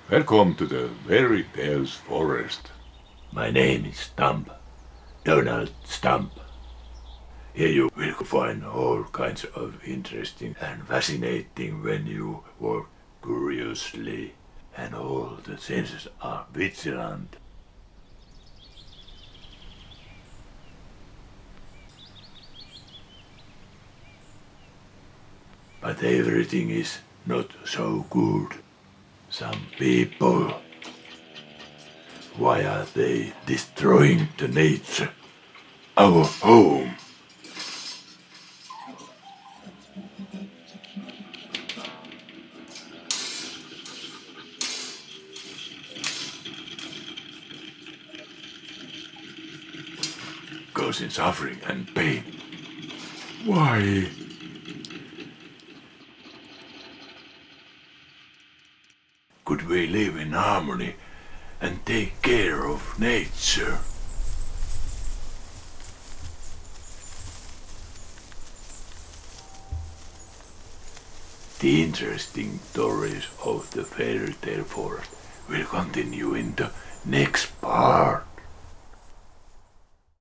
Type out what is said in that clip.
Welcome to the fairytales forest. My name is Stump, Donald Stump. Here you will find all kinds of interesting and fascinating when you walk curiously, and all the senses are vigilant. But everything is not so good. Some people, why are they destroying the nature, our home? Causing suffering and pain. Why? Could we live in harmony and take care of nature? The interesting stories of the fairy tale forest will continue in the next part.